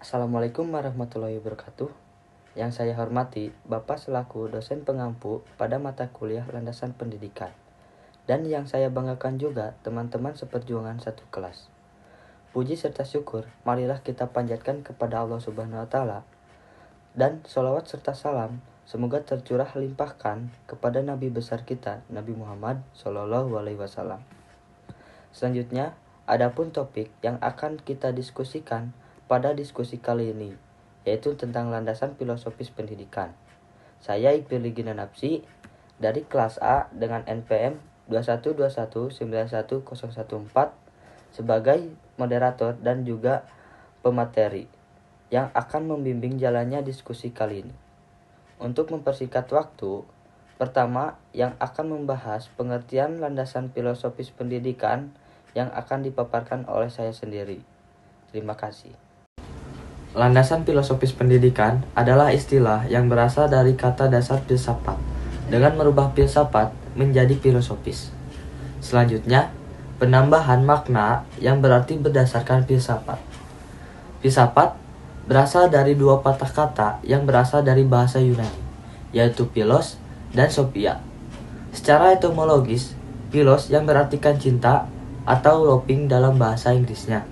Assalamualaikum warahmatullahi wabarakatuh. Yang saya hormati, Bapak selaku dosen pengampu pada mata kuliah Landasan Pendidikan. Dan yang saya banggakan juga teman-teman seperjuangan satu kelas. Puji serta syukur, marilah kita panjatkan kepada Allah Subhanahu wa Ta'ala. Dan sholawat serta salam semoga tercurah limpahkan kepada Nabi besar kita, Nabi Muhammad SAW. Selanjutnya, adapun topik yang akan kita diskusikan pada diskusi kali ini, yaitu tentang landasan filosofis pendidikan. Saya Iqbal Ligina Napsi dari kelas A dengan NPM 212191014 sebagai moderator dan juga pemateri yang akan membimbing jalannya diskusi kali ini. Untuk mempersingkat waktu, pertama yang akan membahas pengertian landasan filosofis pendidikan yang akan dipaparkan oleh saya sendiri. Terima kasih. Landasan filosofis pendidikan adalah istilah yang berasal dari kata dasar filsafat dengan merubah filsafat menjadi filosofis. Selanjutnya, penambahan makna yang berarti berdasarkan filsafat. Filsafat berasal dari dua patah kata yang berasal dari bahasa Yunani, yaitu philos dan sophia. Secara etimologis, philos yang berartikan cinta atau loving dalam bahasa Inggrisnya,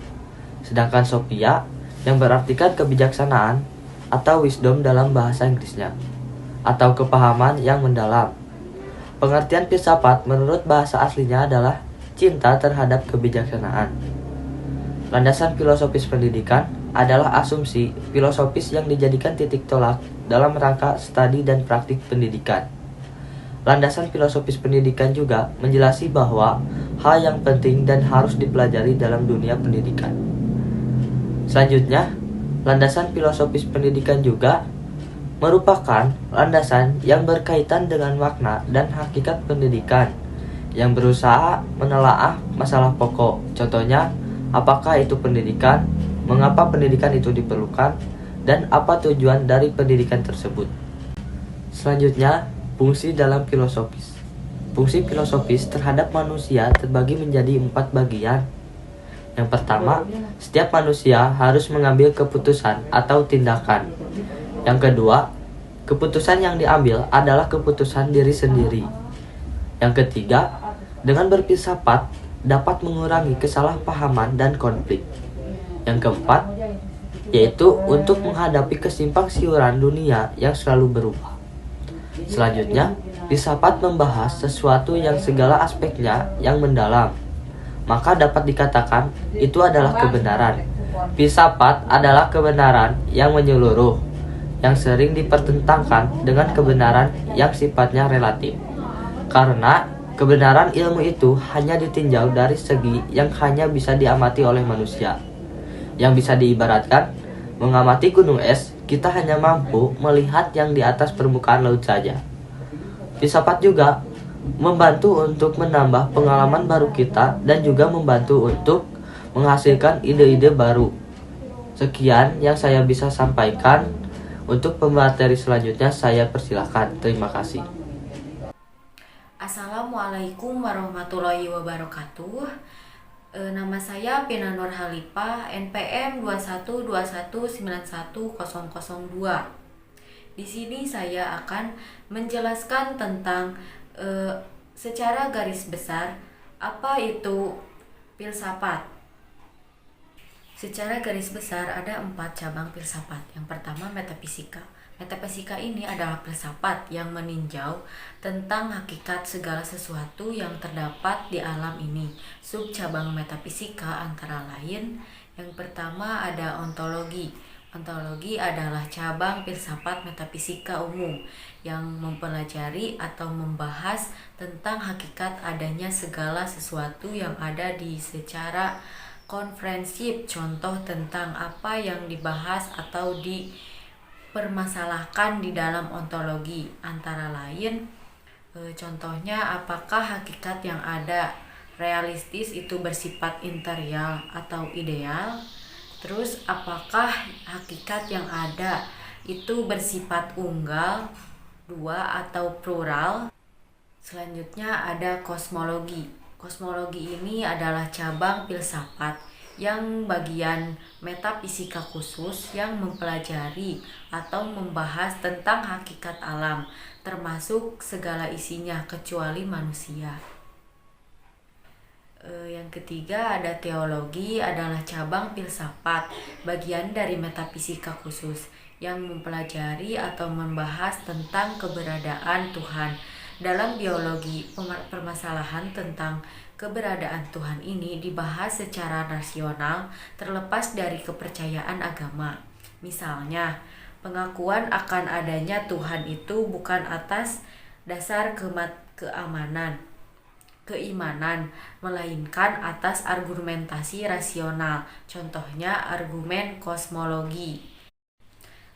sedangkan sophia yang berartikan kebijaksanaan atau wisdom dalam bahasa Inggrisnya, atau kepahaman yang mendalam. Pengertian filsafat menurut bahasa aslinya adalah cinta terhadap kebijaksanaan. Landasan filosofis pendidikan adalah asumsi filosofis yang dijadikan titik tolak dalam rangka studi dan praktik pendidikan. Landasan filosofis pendidikan juga menjelaskan bahwa hal yang penting dan harus dipelajari dalam dunia pendidikan. Selanjutnya, landasan filosofis pendidikan juga merupakan landasan yang berkaitan dengan makna dan hakikat pendidikan yang berusaha menelaah masalah pokok. Contohnya, apakah itu pendidikan, mengapa pendidikan itu diperlukan, dan apa tujuan dari pendidikan tersebut. Selanjutnya, fungsi dalam filosofis. Fungsi filosofis terhadap manusia terbagi menjadi 4 bagian. Yang pertama, setiap manusia harus mengambil keputusan atau tindakan. Yang kedua, keputusan yang diambil adalah keputusan diri sendiri. Yang ketiga, dengan berfilsafat dapat mengurangi kesalahpahaman dan konflik. Yang keempat, yaitu untuk menghadapi kesimpang siuran dunia yang selalu berubah. Selanjutnya, filsafat membahas sesuatu yang segala aspeknya yang mendalam, maka dapat dikatakan itu adalah kebenaran. Filsafat adalah kebenaran yang menyeluruh, yang sering dipertentangkan dengan kebenaran yang sifatnya relatif. Karena kebenaran ilmu itu hanya ditinjau dari segi yang hanya bisa diamati oleh manusia. Yang bisa diibaratkan, mengamati gunung es, kita hanya mampu melihat yang di atas permukaan laut saja. Filsafat juga membantu untuk menambah pengalaman baru kita dan juga membantu untuk menghasilkan ide-ide baru. Sekian yang saya bisa sampaikan. Untuk pemateri selanjutnya saya persilakan. Terima kasih. Assalamualaikum warahmatullahi wabarakatuh. Nama saya Pina Nur Halipah, NPM 212191002. Di sini saya akan menjelaskan tentang secara garis besar apa itu filsafat. Secara garis besar ada 4 cabang filsafat. Yang pertama, metafisika. Metafisika ini adalah filsafat yang meninjau tentang hakikat segala sesuatu yang terdapat di alam ini. Subcabang metafisika antara lain, yang pertama ada ontologi. Ontologi adalah cabang filsafat metafisika umum yang mempelajari atau membahas tentang hakikat adanya segala sesuatu yang ada di secara konferensif. Contoh tentang apa yang dibahas atau dipermasalahkan di dalam ontologi antara lain, contohnya apakah hakikat yang ada realistis itu bersifat interial atau ideal. Terus apakah hakikat yang ada itu bersifat unggal, dua atau plural. Selanjutnya ada kosmologi. Kosmologi ini adalah cabang filsafat yang bagian metafisika khusus yang mempelajari atau membahas tentang hakikat alam, termasuk segala isinya kecuali manusia. Yang ketiga ada teologi, adalah cabang filsafat, bagian dari metafisika khusus yang mempelajari atau membahas tentang keberadaan Tuhan. Dalam biologi, permasalahan tentang keberadaan Tuhan ini dibahas secara rasional terlepas dari kepercayaan agama. Misalnya, pengakuan akan adanya Tuhan itu bukan atas dasar keimanan, melainkan atas argumentasi rasional. Contohnya argumen kosmologi.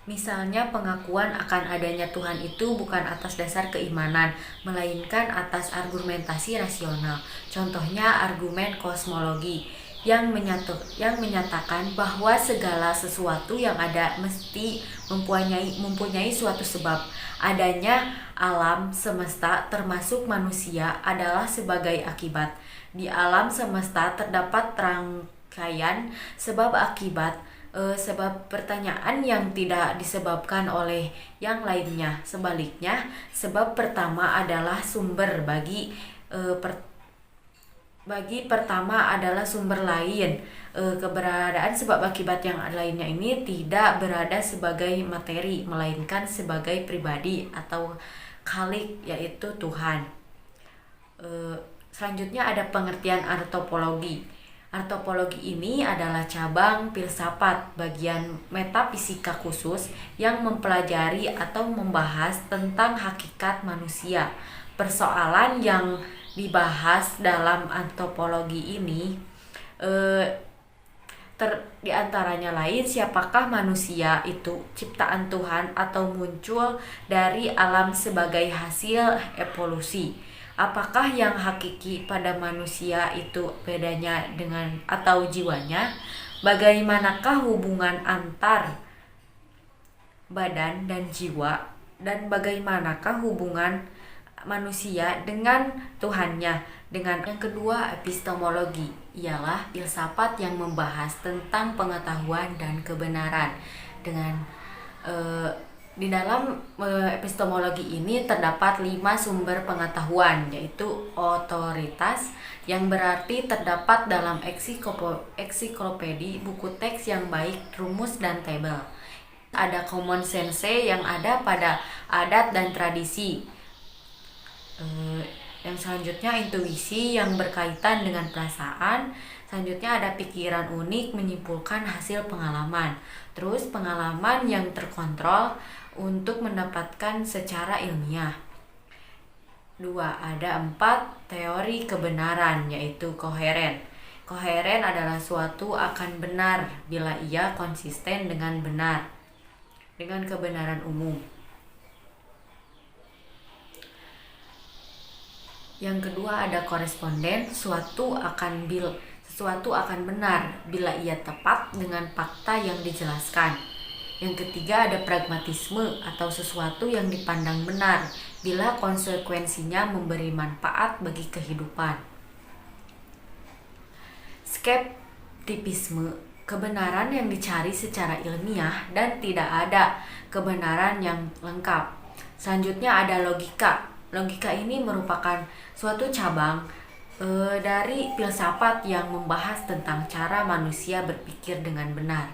Misalnya pengakuan akan adanya Tuhan itu bukan atas dasar keimanan, melainkan atas argumentasi rasional. Contohnya argumen kosmologi yang menyatakan bahwa segala sesuatu yang ada mesti mempunyai suatu sebab. Adanya alam semesta termasuk manusia adalah sebagai akibat. Di alam semesta terdapat rangkaian sebab akibat, sebab pertanyaan yang tidak disebabkan oleh yang lainnya. Sebaliknya, sebab pertama adalah sumber bagi pertama adalah sumber lain. Keberadaan sebab akibat yang lainnya ini tidak berada sebagai materi, melainkan sebagai pribadi atau khalik, yaitu Tuhan. Selanjutnya ada pengertian antropologi. Antropologi ini adalah cabang filsafat bagian metafisika khusus yang mempelajari atau membahas tentang hakikat manusia. Persoalan yang dibahas dalam antropologi ini di antaranya lain, siapakah manusia itu ciptaan Tuhan atau muncul dari alam sebagai hasil evolusi? Apakah yang hakiki pada manusia itu bedanya dengan atau jiwanya? Bagaimanakah hubungan antar badan dan jiwa? Dan bagaimanakah hubungan manusia dengan Tuhannya? Dengan yang kedua, epistemologi, ialah filsafat yang membahas tentang pengetahuan dan kebenaran. Di dalam epistemologi ini terdapat 5 sumber pengetahuan, yaitu otoritas, yang berarti terdapat dalam ensiklopedi, buku teks yang baik, rumus, dan tabel. Ada common sense yang ada pada adat dan tradisi. Yang selanjutnya intuisi yang berkaitan dengan perasaan. Selanjutnya ada pikiran unik menyimpulkan hasil pengalaman. Terus pengalaman yang terkontrol untuk mendapatkan secara ilmiah. 2. Ada 4 teori kebenaran, yaitu koheren. Koheren adalah suatu akan benar bila ia konsisten dengan kebenaran umum. Yang kedua ada koresponden, sesuatu akan benar bila ia tepat dengan fakta yang dijelaskan. Yang ketiga ada pragmatisme, atau sesuatu yang dipandang benar bila konsekuensinya memberi manfaat bagi kehidupan. Skeptisisme, kebenaran yang dicari secara ilmiah dan tidak ada kebenaran yang lengkap. Selanjutnya ada logika. Logika ini merupakan suatu cabang dari filsafat yang membahas tentang cara manusia berpikir dengan benar.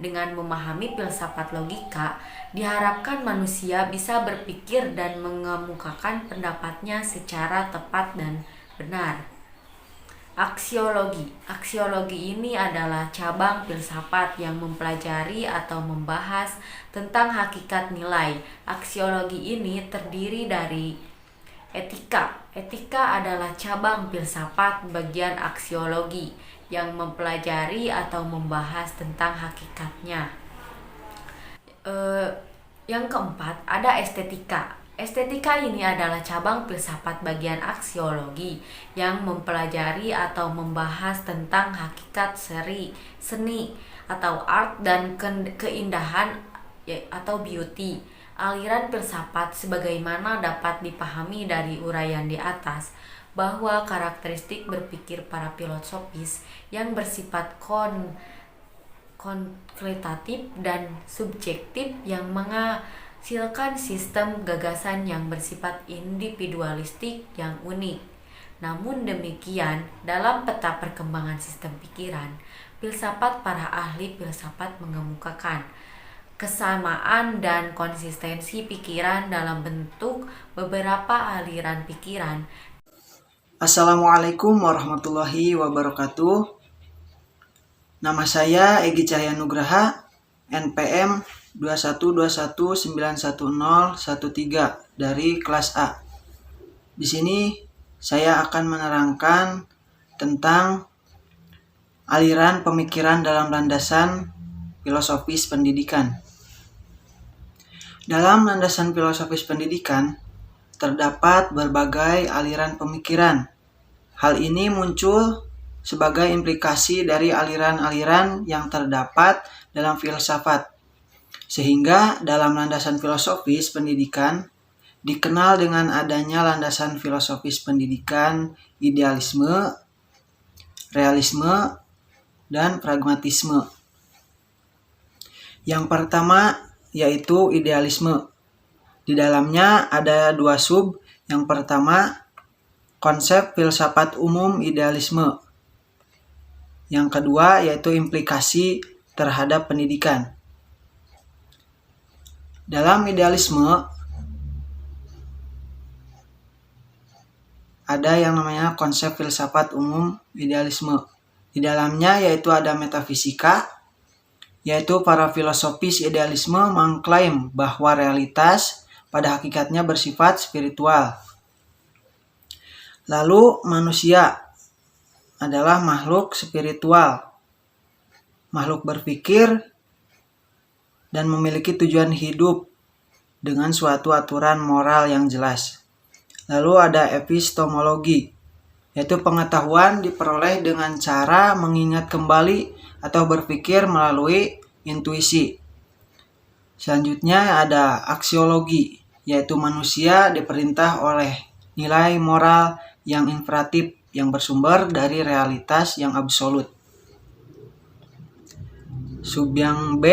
Dengan memahami filsafat logika, diharapkan manusia bisa berpikir dan mengemukakan pendapatnya secara tepat dan benar. Aksiologi. Aksiologi ini adalah cabang filsafat yang mempelajari atau membahas tentang hakikat nilai. Aksiologi ini terdiri dari etika. Etika adalah cabang filsafat bagian aksiologi yang mempelajari atau membahas tentang hakikatnya. Yang keempat, ada estetika. Estetika ini adalah cabang filsafat bagian aksiologi yang mempelajari atau membahas tentang hakikat seni atau art dan keindahan atau beauty. Aliran filsafat sebagaimana dapat dipahami dari uraian di atas bahwa karakteristik berpikir para filosofis yang bersifat kualitatif dan subjektif yang menghasilkan sistem gagasan yang bersifat individualistik yang unik. Namun demikian, dalam peta perkembangan sistem pikiran, filsafat para ahli filsafat mengemukakan kesamaan dan konsistensi pikiran dalam bentuk beberapa aliran pikiran. Assalamualaikum warahmatullahi wabarakatuh. Nama saya Egy Cahya Nugraha, NPM 212191013 dari kelas A. Di sini saya akan menerangkan tentang aliran pemikiran dalam landasan filosofis pendidikan. Dalam landasan filosofis pendidikan, terdapat berbagai aliran pemikiran. Hal ini muncul sebagai implikasi dari aliran-aliran yang terdapat dalam filsafat. Sehingga dalam landasan filosofis pendidikan dikenal dengan adanya landasan filosofis pendidikan idealisme, realisme, dan pragmatisme. Yang pertama yaitu idealisme. Di dalamnya ada dua sub. Yang pertama, konsep filsafat umum idealisme. Yang kedua yaitu implikasi terhadap pendidikan. Dalam idealisme ada yang namanya konsep filsafat umum idealisme. Di dalamnya yaitu ada metafisika, yaitu para filosofis idealisme mengklaim bahwa realitas pada hakikatnya bersifat spiritual. Lalu manusia adalah makhluk spiritual, makhluk berpikir dan memiliki tujuan hidup dengan suatu aturan moral yang jelas. Lalu ada epistemologi, yaitu pengetahuan diperoleh dengan cara mengingat kembali atau berpikir melalui intuisi. Selanjutnya ada aksiologi, yaitu manusia diperintah oleh nilai moral yang imperatif yang bersumber dari realitas yang absolut. Sub yang B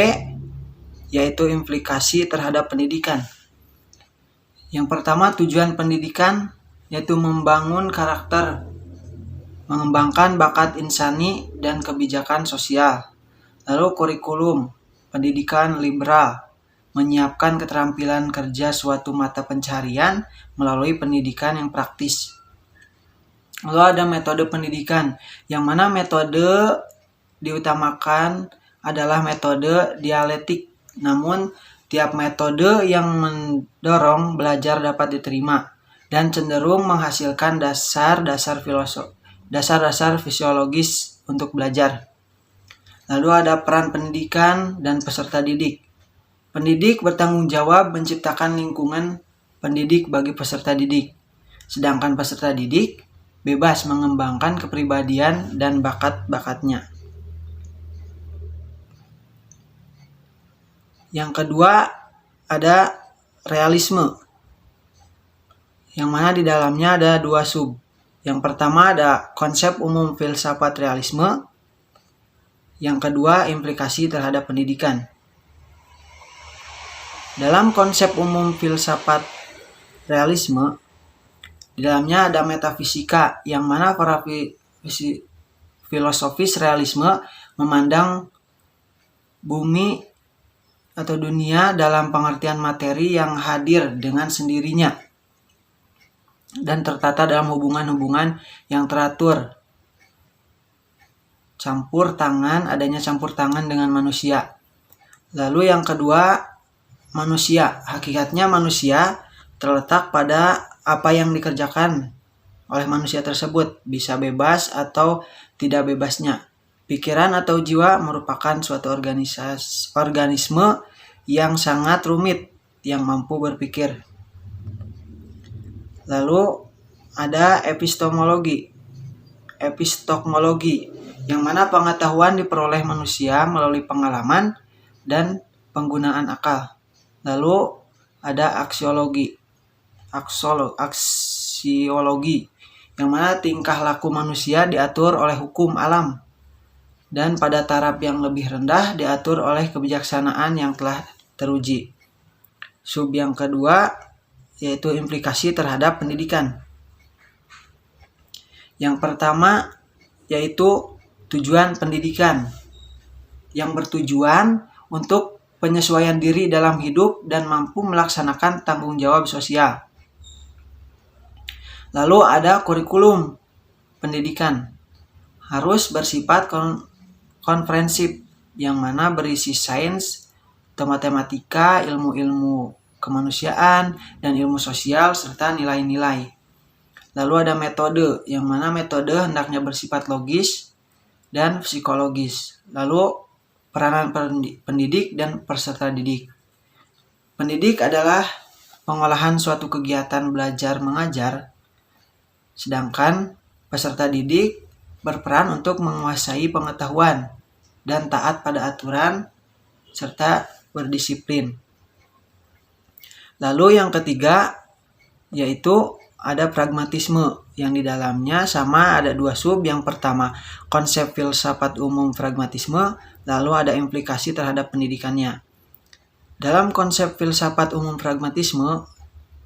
yaitu implikasi terhadap pendidikan. Yang pertama, tujuan pendidikan yaitu membangun karakter, mengembangkan bakat insani dan kebijakan sosial. Lalu kurikulum, pendidikan liberal, menyiapkan keterampilan kerja suatu mata pencaharian melalui pendidikan yang praktis. Lalu ada metode pendidikan, yang mana metode diutamakan adalah metode dialektik. Namun, tiap metode yang mendorong belajar dapat diterima dan cenderung menghasilkan dasar-dasar fisiologis untuk belajar. Lalu ada peran pendidikan dan peserta didik. Pendidik bertanggung jawab menciptakan lingkungan pendidik bagi peserta didik. Sedangkan peserta didik bebas mengembangkan kepribadian dan bakat-bakatnya. Yang kedua ada realisme, yang mana di dalamnya ada dua sub. Yang pertama ada konsep umum filsafat realisme. Yang kedua implikasi terhadap pendidikan. Dalam konsep umum filsafat realisme, di dalamnya ada metafisika, yang mana para filosofis realisme memandang bumi atau dunia dalam pengertian materi yang hadir dengan sendirinya dan tertata dalam hubungan-hubungan yang teratur. Adanya campur tangan dengan manusia. Lalu yang kedua, manusia. Hakikatnya manusia terletak pada apa yang dikerjakan oleh manusia tersebut, bisa bebas atau tidak bebasnya. Pikiran atau jiwa merupakan suatu organisme yang sangat rumit yang mampu berpikir. Lalu ada epistemologi, yang mana pengetahuan diperoleh manusia melalui pengalaman dan penggunaan akal. Lalu ada aksiologi, yang mana tingkah laku manusia diatur oleh hukum alam, dan pada taraf yang lebih rendah diatur oleh kebijaksanaan yang telah teruji. Sub yang kedua yaitu implikasi terhadap pendidikan. Yang pertama yaitu tujuan pendidikan, yang bertujuan untuk penyesuaian diri dalam hidup dan mampu melaksanakan tanggung jawab sosial. Lalu ada kurikulum pendidikan, harus bersifat konferensif, yang mana berisi sains, matematika, ilmu-ilmu kemanusiaan, dan ilmu sosial, serta nilai-nilai. Lalu ada metode, yang mana metode hendaknya bersifat logis dan psikologis. Lalu peranan pendidik dan peserta didik. Pendidik adalah pengolahan suatu kegiatan belajar mengajar, sedangkan peserta didik berperan untuk menguasai pengetahuan dan taat pada aturan serta berdisiplin. Lalu yang ketiga yaitu ada pragmatisme, yang di dalamnya sama ada 2 sub. Yang pertama konsep filsafat umum pragmatisme, lalu ada implikasi terhadap pendidikannya. Dalam konsep filsafat umum pragmatisme,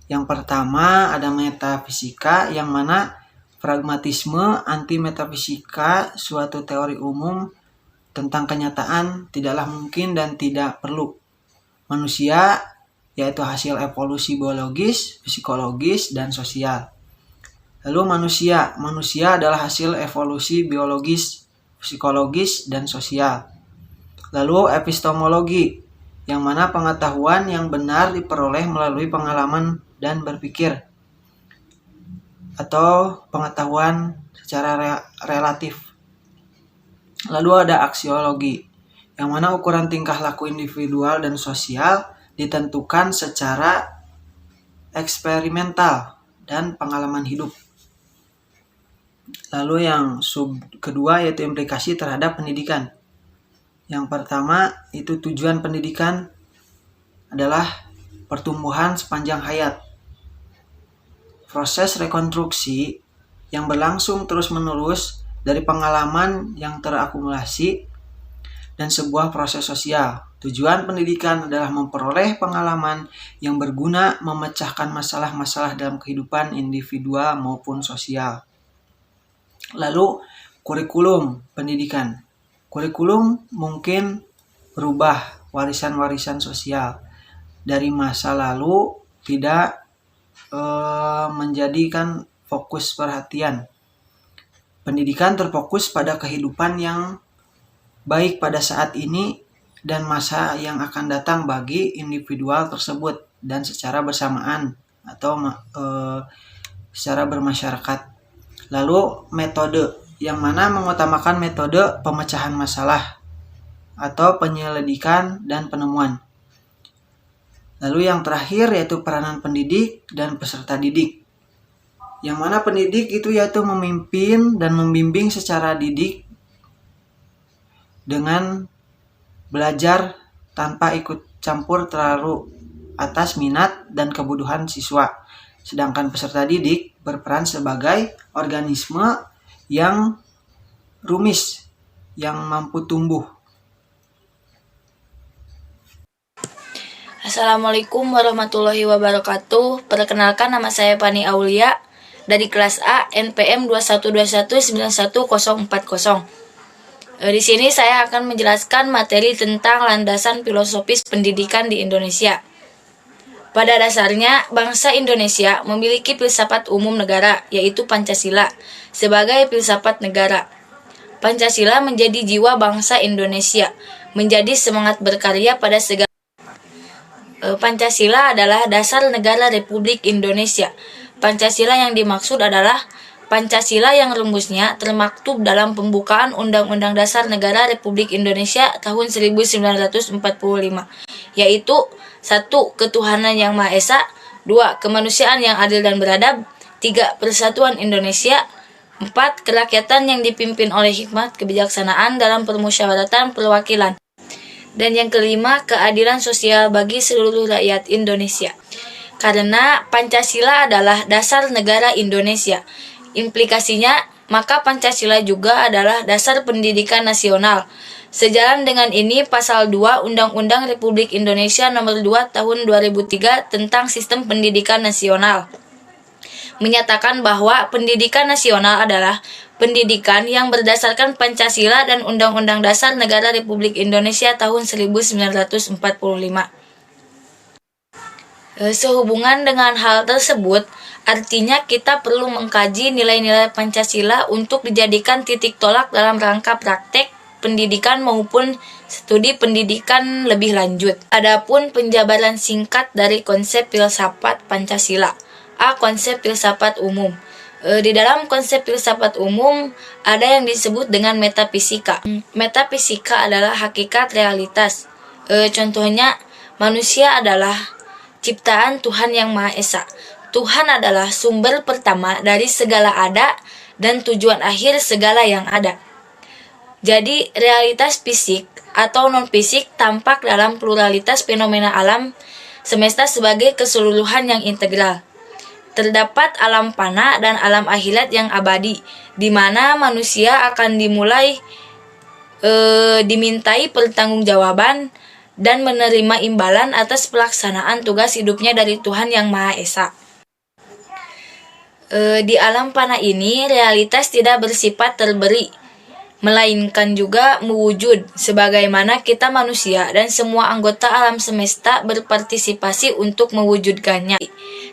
yang pertama ada metafisika, yang mana pragmatisme anti metafisika, suatu teori umum tentang kenyataan tidaklah mungkin dan tidak perlu. Manusia yaitu hasil evolusi biologis, psikologis, dan sosial. Lalu manusia adalah hasil evolusi biologis, psikologis, dan sosial. Lalu epistemologi, yang mana pengetahuan yang benar diperoleh melalui pengalaman dan berpikir, atau pengetahuan secara relatif. Lalu ada aksiologi, yang mana ukuran tingkah laku individual dan sosial ditentukan secara eksperimental dan pengalaman hidup. Lalu yang sub kedua yaitu implikasi terhadap pendidikan. Yang pertama itu tujuan pendidikan adalah pertumbuhan sepanjang hayat. Proses rekonstruksi yang berlangsung terus-menerus dari pengalaman yang terakumulasi dan sebuah proses sosial. Tujuan pendidikan adalah memperoleh pengalaman yang berguna memecahkan masalah-masalah dalam kehidupan individual maupun sosial. Lalu kurikulum pendidikan. Kurikulum mungkin berubah warisan-warisan sosial dari masa lalu, tidak menjadikan fokus perhatian. Pendidikan terfokus pada kehidupan yang baik pada saat ini dan masa yang akan datang bagi individual tersebut dan secara bersamaan atau secara bermasyarakat. Lalu metode, yang mana mengutamakan metode pemecahan masalah atau penyelidikan dan penemuan. Lalu yang terakhir yaitu peranan pendidik dan peserta didik, yang mana pendidik itu yaitu memimpin dan membimbing secara didik dengan belajar tanpa ikut campur terlalu atas minat dan kebutuhan siswa. Sedangkan peserta didik berperan sebagai organisme yang rumis, yang mampu tumbuh. Assalamualaikum warahmatullahi wabarakatuh. Perkenalkan, nama saya Pani Aulia dari kelas A NPM 212191040. Di sini saya akan menjelaskan materi tentang landasan filosofis pendidikan di Indonesia. Pada dasarnya, bangsa Indonesia memiliki filsafat umum negara, yaitu Pancasila, sebagai filsafat negara. Pancasila menjadi jiwa bangsa Indonesia, menjadi semangat berkarya pada segala. Pancasila adalah dasar negara Republik Indonesia. Pancasila yang dimaksud adalah Pancasila yang rumusnya termaktub dalam pembukaan Undang-Undang Dasar Negara Republik Indonesia tahun 1945, yaitu 1. Ketuhanan yang Maha Esa, 2. Kemanusiaan yang adil dan beradab, 3. Persatuan Indonesia, 4. Kerakyatan yang dipimpin oleh hikmat kebijaksanaan dalam permusyawaratan perwakilan, dan yang kelima, keadilan sosial bagi seluruh rakyat Indonesia. Karena Pancasila adalah dasar negara Indonesia, Implikasinya, maka Pancasila juga adalah dasar pendidikan nasional. Sejalan dengan ini, Pasal 2 Undang-Undang Republik Indonesia Nomor 2 Tahun 2003 tentang Sistem Pendidikan Nasional menyatakan bahwa pendidikan nasional adalah pendidikan yang berdasarkan Pancasila dan Undang-Undang Dasar Negara Republik Indonesia tahun 1945. Sehubungan dengan hal tersebut, artinya kita perlu mengkaji nilai-nilai Pancasila untuk dijadikan titik tolak dalam rangka praktek pendidikan maupun studi pendidikan lebih lanjut. Adapun penjabaran singkat dari konsep filsafat Pancasila. A. Konsep filsafat umum. Di dalam konsep filsafat umum ada yang disebut dengan metafisika. Metafisika adalah hakikat realitas. Contohnya, manusia adalah ciptaan Tuhan Yang Maha Esa. Tuhan adalah sumber pertama dari segala ada dan tujuan akhir segala yang ada. Jadi, realitas fisik atau non-fisik tampak dalam pluralitas fenomena alam semesta sebagai keseluruhan yang integral. Terdapat alam fana dan alam akhirat yang abadi, di mana manusia akan dimintai pertanggungjawaban dan menerima imbalan atas pelaksanaan tugas hidupnya dari Tuhan Yang Maha Esa. Di alam fana ini, realitas tidak bersifat terberi, melainkan juga mewujud, sebagaimana kita manusia dan semua anggota alam semesta berpartisipasi untuk mewujudkannya.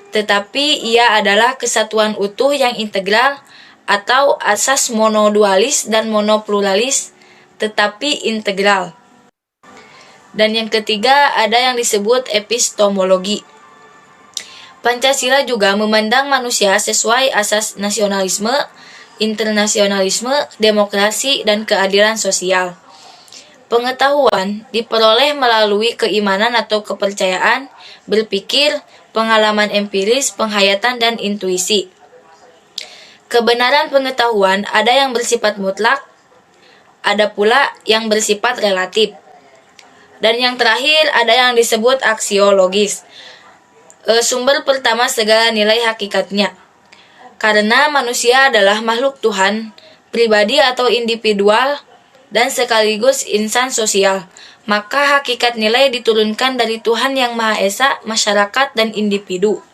Tetapi ia adalah kesatuan utuh yang integral atau asas monodualis dan monopluralis, tetapi integral. Dan yang ketiga ada yang disebut epistemologi. Pancasila juga memandang manusia sesuai asas nasionalisme, internasionalisme, demokrasi, dan keadilan sosial. Pengetahuan diperoleh melalui keimanan atau kepercayaan, berpikir, pengalaman empiris, penghayatan, dan intuisi. Kebenaran pengetahuan ada yang bersifat mutlak, ada pula yang bersifat relatif. Dan yang terakhir ada yang disebut aksiologis. Sumber pertama segala nilai hakikatnya. Karena manusia adalah makhluk Tuhan, pribadi atau individual, dan sekaligus insan sosial, maka hakikat nilai diturunkan dari Tuhan Yang Maha Esa, masyarakat, dan individu.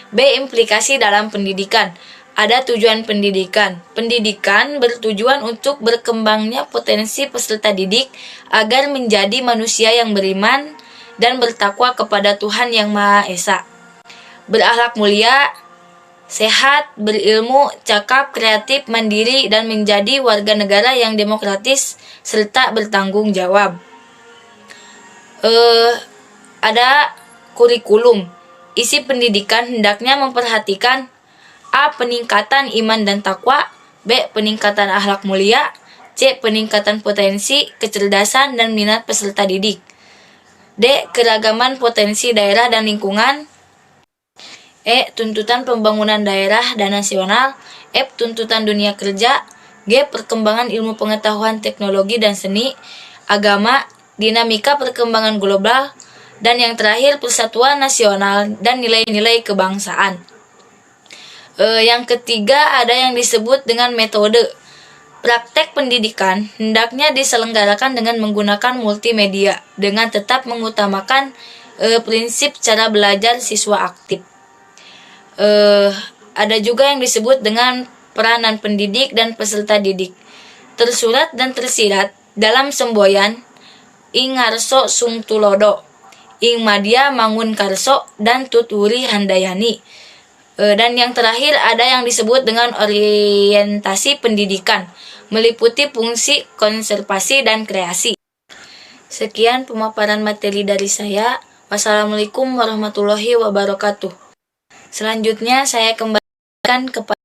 B. Implikasi dalam pendidikan. Ada tujuan pendidikan. Pendidikan bertujuan untuk berkembangnya potensi peserta didik agar menjadi manusia yang beriman dan bertakwa kepada Tuhan Yang Maha Esa, berakhlak mulia, sehat, berilmu, cakap, kreatif, mandiri, dan menjadi warga negara yang demokratis serta bertanggung jawab. Ada kurikulum. Isi pendidikan hendaknya memperhatikan A. Peningkatan iman dan takwa, B. Peningkatan akhlak mulia, C. Peningkatan potensi, kecerdasan, dan minat peserta didik, D. Keragaman potensi daerah dan lingkungan, E. Tuntutan pembangunan daerah dan nasional, F. Tuntutan dunia kerja, G. Perkembangan ilmu pengetahuan, teknologi, dan seni, agama, dinamika perkembangan global, dan yang terakhir persatuan nasional dan nilai-nilai kebangsaan. Yang ketiga ada yang disebut dengan metode. Praktek pendidikan hendaknya diselenggarakan dengan menggunakan multimedia dengan tetap mengutamakan prinsip cara belajar siswa aktif. Ada juga yang disebut dengan peranan pendidik dan peserta didik. Tersurat dan tersirat dalam semboyan ing ngarso sung tulodo, ing madya mangun karso, dan tuturi handayani. Dan yang terakhir ada yang disebut dengan orientasi pendidikan, meliputi fungsi, konservasi, dan kreasi. Sekian pemaparan materi dari saya. Wassalamualaikum warahmatullahi wabarakatuh. Selanjutnya saya kembalikan kepada...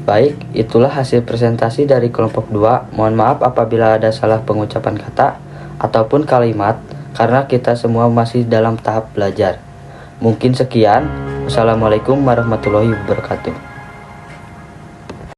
Baik, itulah hasil presentasi dari kelompok 2. Mohon maaf apabila ada salah pengucapan kata ataupun kalimat, karena kita semua masih dalam tahap belajar. Mungkin sekian. Wassalamualaikum warahmatullahi wabarakatuh.